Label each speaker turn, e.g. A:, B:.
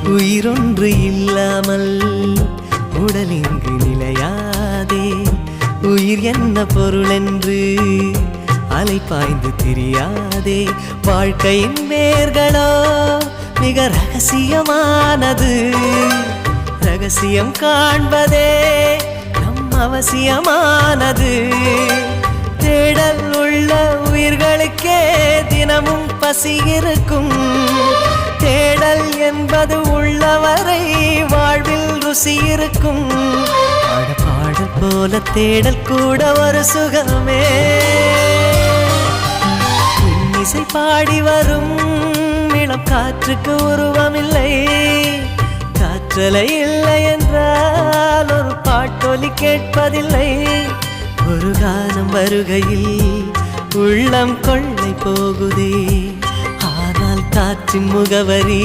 A: உயிரொன்று இல்லாமல் உடல் இங்கு நிலையாதே. உயிர் என்ன பொருள் என்று அலைப்பாய்ந்து தெரியாதே. வாழ்க்கையின் வேர்களோ மிக ரகசியமானது. ரகசியம் காண்பதே நம் அவசியமானது. தேடல் உள்ள உயிர்களுக்கே தினமும் பசி இருக்கும். தேடல் என்பது உள்ளவரை வாழ்வில் ருசி இருக்கும். பாடல் போல தேடல் கூட ஒரு சுகமே. இசை பாடி வரும் இளம் காற்றுக்கு உருவமில்லை. காற்றலை இல்லை என்றால் ஒரு பாட்டொலி கேட்பதில்லை. ஒரு காலம் வருகையில் உள்ளம் கொள்ளை போகுதே. ஆனால் காற்றின் முகவரி